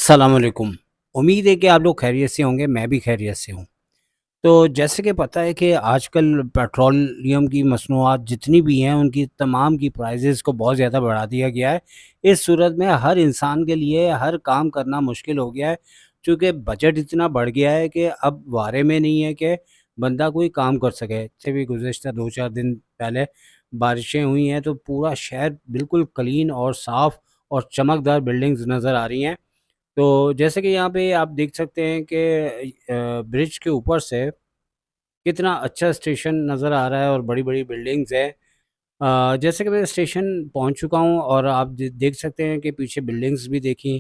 अस्सलाम वालेकुम। उम्मीद है कि आप लोग खैरियत से होंगे, मैं भी खैरियत से हूँ। तो जैसे कि पता है कि आजकल पेट्रोलियम की मसनूआत जितनी भी हैं, उनकी तमाम की प्राइसेज़ को बहुत ज़्यादा बढ़ा दिया गया है। इस सूरत में हर इंसान के लिए हर काम करना मुश्किल हो गया है, चूँकि बजट इतना बढ़ गया है कि अब वारे में नहीं है कि बंदा कोई काम कर सके। से भी गुज़िश्ता 2-4 दिन पहले बारिशें हुई हैं, तो पूरा शहर बिल्कुल क्लीन और साफ़ और चमकदार बिल्डिंग्स नज़र आ रही हैं। तो जैसे कि यहाँ पे आप देख सकते हैं कि ब्रिज के ऊपर से कितना अच्छा स्टेशन नज़र आ रहा है और बड़ी-बड़ी बिल्डिंग्स हैं। जैसे कि मैं स्टेशन पहुँच चुका हूँ और आप देख सकते हैं कि पीछे बिल्डिंग्स भी देखी,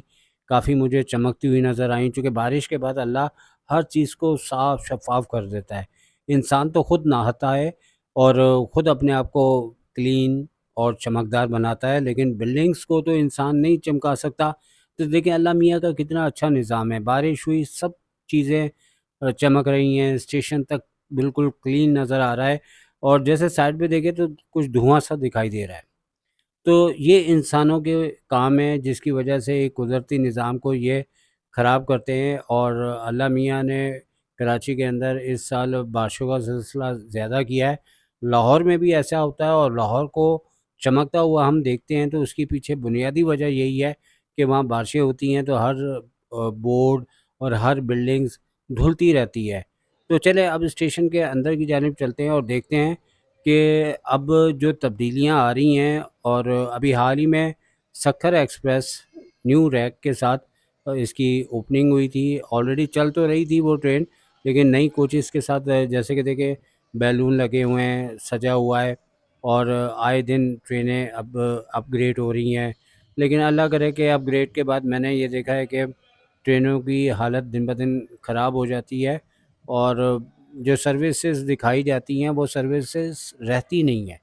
काफ़ी मुझे चमकती हुई नज़र आईं, चूँकि बारिश के बाद अल्लाह हर चीज़ को साफ शफ़ाफ़ कर देता है। इंसान तो खुद नहाता है और खुद अपने आप को क्लीन और चमकदार बनाता है, लेकिन बिल्डिंग्स को तो इंसान नहीं चमका सकता। तो देखिए अल्लाह मियाँ का कितना अच्छा निज़ाम है, बारिश हुई, सब चीज़ें चमक रही हैं, स्टेशन तक बिल्कुल क्लीन नज़र आ रहा है और जैसे साइड पे देखें तो कुछ धुआँ सा दिखाई दे रहा है। तो ये इंसानों के काम है जिसकी वजह से एक कुदरती निज़ाम को ये ख़राब करते हैं और अल्लाह मियाँ ने कराची के अंदर इस साल बारिशों का सिलसिला ज़्यादा किया है। लाहौर में भी ऐसा होता है और लाहौर को चमकता हुआ हम देखते हैं, तो उसके पीछे बुनियादी वजह यही है कि वहाँ बारिशें होती हैं तो हर बोर्ड और हर बिल्डिंग्स धुलती रहती है। तो चलें अब स्टेशन के अंदर की जानिब चलते हैं और देखते हैं कि अब जो तब्दीलियाँ आ रही हैं और अभी हाल ही में सक्खर एक्सप्रेस न्यू रैक के साथ इसकी ओपनिंग हुई थी। ऑलरेडी चल तो रही थी वो ट्रेन, लेकिन नई कोचेज़ के साथ जैसे कि देखिए बैलून लगे हुए हैं, सजा हुआ है और आए दिन ट्रेनें अब अपग्रेड हो रही हैं। लेकिन अल्लाह करे कि अपग्रेड के बाद मैंने ये देखा है कि ट्रेनों की हालत दिन ब दिन ख़राब हो जाती है और जो सर्विसेज़ दिखाई जाती हैं वो सर्विसेज़ रहती नहीं हैं।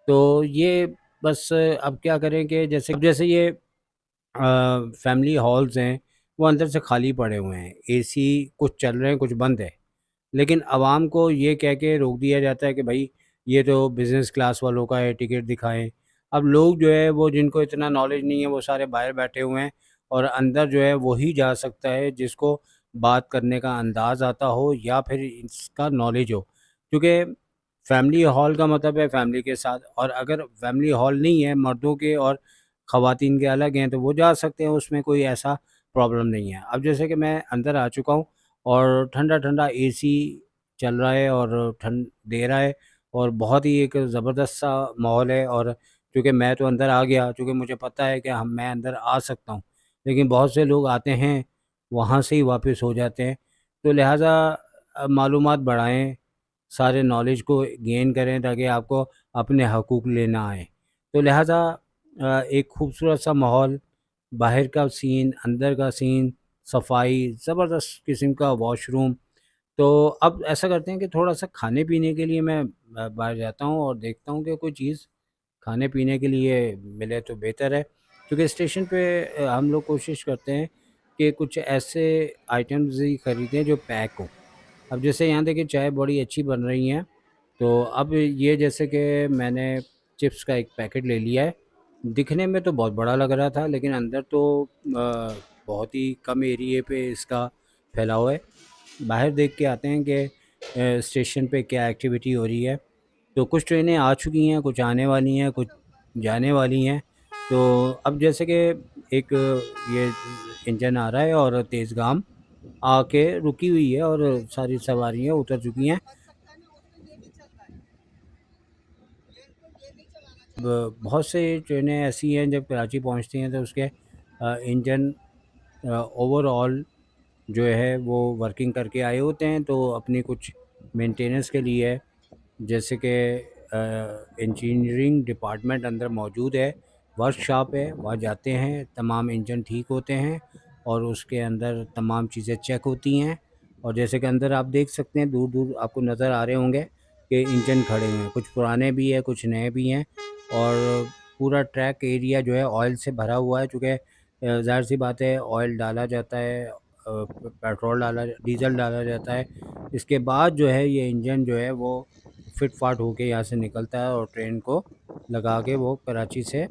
तो ये बस अब क्या करें कि जैसे ये फैमिली हॉल्स हैं, वो अंदर से खाली पड़े हुए हैं। एसी कुछ चल रहे हैं, कुछ बंद है। लेकिन आवाम को ये कह के रोक दिया जाता है कि भाई ये तो बिज़नेस क्लास वालों का है, टिकट दिखाएँ। अब लोग जो है वो जिनको इतना नॉलेज नहीं है वो सारे बाहर बैठे हुए हैं और अंदर जो है वही जा सकता है जिसको बात करने का अंदाज़ आता हो या फिर इसका नॉलेज हो। क्योंकि फैमिली हॉल का मतलब है फैमिली के साथ, और अगर फैमिली हॉल नहीं है, मर्दों के और ख़वातीन के अलग हैं, तो वो जा सकते हैं, उसमें कोई ऐसा प्रॉब्लम नहीं है। अब जैसे कि मैं अंदर आ चुका हूँ और ठंडा-ठंडा एसी चल रहा है और ठंड दे रहा है और बहुत ही एक ज़बरदस्त सा माहौल है। और चूँकि मैं तो अंदर आ गया, चूँकि मुझे पता है कि मैं अंदर आ सकता हूँ, लेकिन बहुत से लोग आते हैं, वहाँ से ही वापस हो जाते हैं। तो लिहाज़ा मालूमात बढ़ाएँ, सारे नॉलेज को गेन करें ताकि आपको अपने हकूक़ लेना आएँ। तो लिहाज़ा एक खूबसूरत सा माहौल, बाहर का सीन, अंदर का सीन, सफाई, ज़बरदस्त किस्म का वॉशरूम। तो अब ऐसा करते हैं कि थोड़ा-सा खाने-पीने के लिए मैं बाहर जाता हूँ और देखता हूँ कि कोई चीज़ खाने-पीने के लिए मिले तो बेहतर है। क्योंकि स्टेशन पे हम लोग कोशिश करते हैं कि कुछ ऐसे आइटम्स ही खरीदें जो पैक हों। अब जैसे यहाँ देखिए चाय बड़ी अच्छी बन रही हैं, तो अब ये जैसे कि मैंने चिप्स का एक पैकेट ले लिया है। दिखने में तो बहुत बड़ा लग रहा था, लेकिन अंदर तो बहुत ही कम एरिये पे इसका फैलाव है। बाहर देख के आते हैं कि स्टेशन पे क्या एक्टिविटी हो रही है। तो कुछ ट्रेनें आ चुकी हैं, कुछ आने वाली हैं, कुछ जाने वाली हैं। तो अब जैसे कि एक ये इंजन आ रहा है और तेज़गाम आके रुकी हुई है और सारी सवारियाँ उतर चुकी हैं। बहुत से ट्रेनें ऐसी हैं जब कराची पहुंचती हैं तो उसके इंजन ओवरऑल जो है वो वर्किंग करके आए होते हैं, तो अपनी कुछ मेंटेनेंस के लिए जैसे कि इंजीनियरिंग डिपार्टमेंट अंदर मौजूद है, वर्कशॉप है, वहाँ जाते हैं, तमाम इंजन ठीक होते हैं और उसके अंदर तमाम चीज़ें चेक होती हैं। और जैसे कि अंदर आप देख सकते हैं, दूर दूर आपको नज़र आ रहे होंगे कि इंजन खड़े हुए हैं, कुछ पुराने भी हैं, कुछ नए भी हैं और पूरा ट्रैक एरिया जो है ऑयल से भरा हुआ है। चूँकि ज़ाहिर सी बात है, ऑयल डाला जाता है, पेट्रोल डाला, डीज़ल डाला जाता है, इसके बाद जो है ये इंजन जो है वो फिट फाट होके यहाँ से निकलता है और ट्रेन को लगा के वो कराची से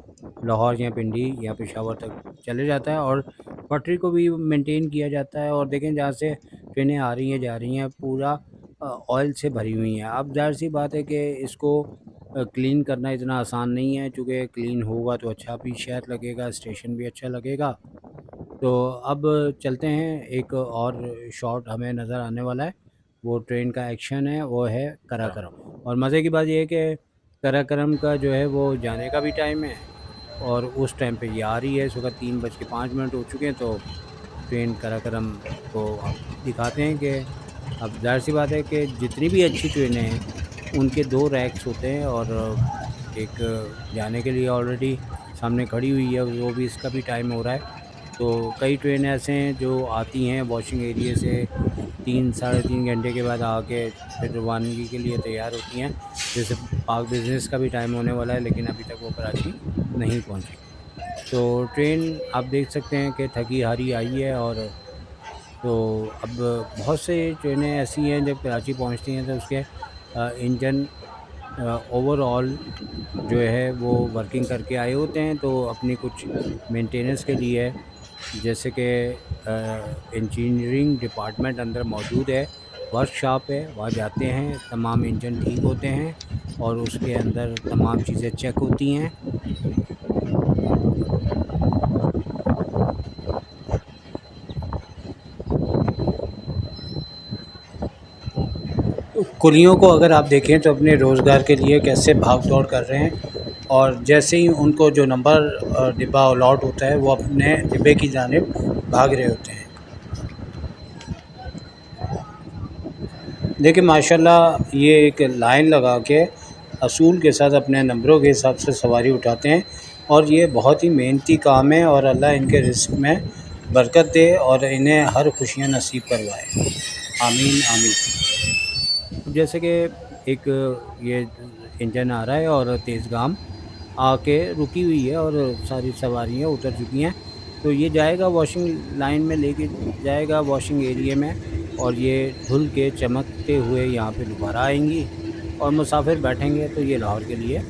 लाहौर या पिंडी या पेशावर तक चले जाता है, और पटरी को भी मेंटेन किया जाता है। और देखें जहाँ से ट्रेनें आ रही हैं जा रही हैं पूरा ऑयल से भरी हुई हैं। अब ज़ाहिर सी बात है कि इसको क्लीन करना इतना आसान नहीं है, चूँकि क्लीन होगा तो अच्छा भी शायद लगेगा, स्टेशन भी अच्छा लगेगा। तो अब चलते हैं, एक और शॉट हमें नज़र आने वाला है, वो ट्रेन का एक्शन है, वो है कराकरम। और मज़े की बात ये है कि कराकरम का जो है वो जाने का भी टाइम है, और उस टाइम पे ये आ रही है। इस वक्त 3:05 हो चुके हैं, तो ट्रेन कराकरम को अब दिखाते हैं कि अब ज़ाहिर सी बात है कि जितनी भी अच्छी ट्रेनें हैं उनके 2 रैक्स होते हैं, और एक जाने के लिए ऑलरेडी सामने खड़ी हुई है, वो भी इसका भी टाइम हो रहा है। तो कई ट्रेन ऐसे हैं जो आती हैं वॉशिंग एरिया से 3 साढ़े 3 घंटे के बाद आके फिर रवानगी के लिए तैयार होती हैं। जैसे पाक बिज़नेस का भी टाइम होने वाला है, लेकिन अभी तक वो कराची नहीं पहुंची। तो ट्रेन आप देख सकते हैं कि थकी हारी आई है। और तो अब बहुत से ट्रेनें ऐसी हैं जब कराची पहुंचती हैं तो उसके इंजन ओवरऑल जो है वो वर्किंग करके आए होते हैं, तो अपनी कुछ मेंटेनेंस के लिए, जैसे कि इंजीनियरिंग डिपार्टमेंट अंदर मौजूद है, वर्कशॉप है, वहाँ जाते हैं, तमाम इंजन ठीक होते हैं और उसके अंदर तमाम चीज़ें चेक होती हैं। कुलियों को अगर आप देखें तो अपने रोज़गार के लिए कैसे भाग दौड़ कर रहे हैं, और जैसे ही उनको जो नंबर डिब्बा अलॉट होता है वो अपने डिब्बे की जानिब भाग रहे होते हैं। देखिए माशाल्लाह ये एक लाइन लगा के असूल के साथ अपने नंबरों के हिसाब से सवारी उठाते हैं, और ये बहुत ही मेहनती काम है, और अल्लाह इनके रिस्क में बरकत दे और इन्हें हर खुशियाँ नसीब करवाए। आमीन आमीन। जैसे कि एक ये इंजन आ रहा है और तेज़गाम आके रुकी हुई है और सारी सवारियाँ उतर चुकी हैं, तो ये जाएगा वॉशिंग लाइन में, लेके जाएगा वॉशिंग एरिया में, और ये धुल के चमकते हुए यहाँ पे दोबारा आएंगी और मुसाफिर बैठेंगे, तो ये लाहौर के लिए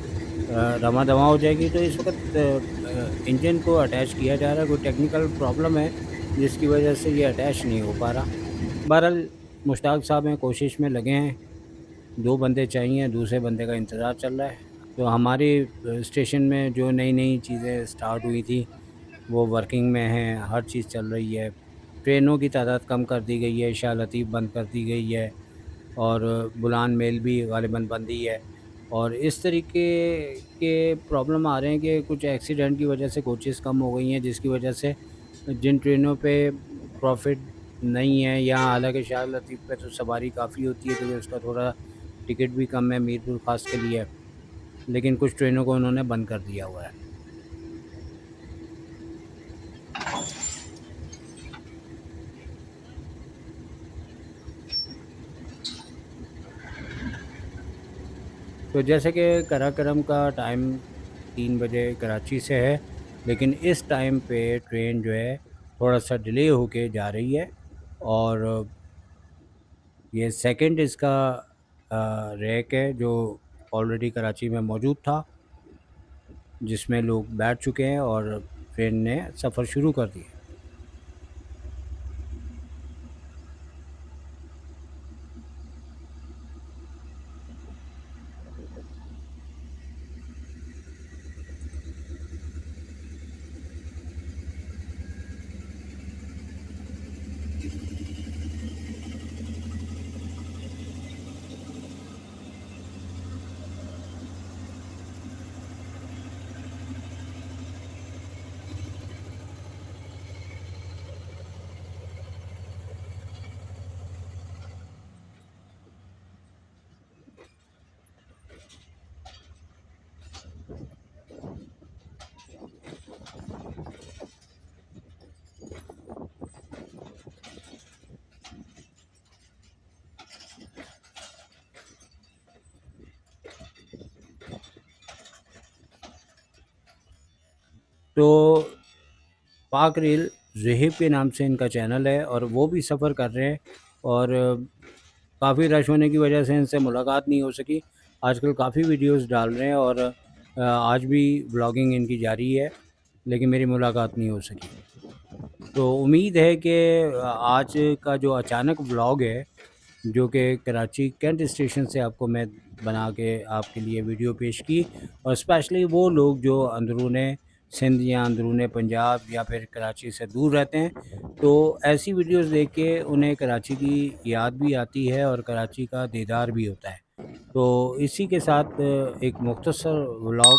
रवां दवां हो जाएगी। तो इस वक्त इंजन को अटैच किया जा रहा है, कोई टेक्निकल प्रॉब्लम है जिसकी वजह से ये अटैच नहीं हो पा रहा। बहरहाल मुश्ताक साहब हैं, कोशिश में लगे हैं, 2 बंदे चाहिए, दूसरे बंदे का इंतज़ार चल रहा है। तो हमारे स्टेशन में जो नई-नई चीज़ें स्टार्ट हुई थी, वो वर्किंग में हैं, हर चीज़ चल रही है। ट्रेनों की तादाद कम कर दी गई है, शाह लतीफ़ बंद कर दी गई है, और बुलान मेल भी गालिबन बंद ही है। और इस तरीके के प्रॉब्लम आ रहे हैं कि कुछ एक्सीडेंट की वजह से कोचेज़ कम हो गई हैं, जिसकी वजह से जिन ट्रेनों पे प्रॉफ़िट नहीं है, या हालाँकि शाह लतीफ़ पे तो सवारी काफ़ी होती है, तो उसका थोड़ा टिकट भी कम है मीरपुर ख़ास के लिए, लेकिन कुछ ट्रेनों को उन्होंने बंद कर दिया हुआ है। तो जैसे कि कराकरम का टाइम 3 बजे कराची से है, लेकिन इस टाइम पे ट्रेन जो है थोड़ा-सा डिले होके जा रही है, और ये सेकंड इसका रैक है जो ऑलरेडी कराची में मौजूद था, जिसमें लोग बैठ चुके हैं और ट्रेन ने सफ़र शुरू कर दिया। तो पाक रेल ज़ेहिब के नाम से इनका चैनल है, और वो भी सफ़र कर रहे हैं, और काफ़ी रश होने की वजह से इनसे मुलाकात नहीं हो सकी। آج کل کافی ویڈیوز ڈال رہے ہیں اور آج بھی بلاگنگ ان کی جاری ہے، لیکن میری ملاقات نہیں ہو سکی۔ تو امید ہے کہ آج کا جو اچانک بلاگ ہے، جو کہ کراچی کینٹ اسٹیشن سے آپ کو میں بنا کے آپ کے لیے ویڈیو پیش کی، اور اسپیشلی وہ لوگ جو اندرون سندھ یا اندرون پنجاب یا پھر کراچی سے دور رہتے ہیں، تو ایسی ویڈیوز دیکھ کے انہیں کراچی کی یاد بھی آتی ہے اور کراچی کا دیدار بھی ہوتا ہے۔ تو اسی کے ساتھ ایک مختصر ولاگ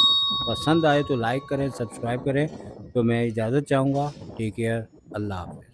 پسند آئے تو لائک کریں، سبسکرائب کریں۔ تو میں اجازت چاہوں گا۔ ٹیک کیئر، اللہ حافظ۔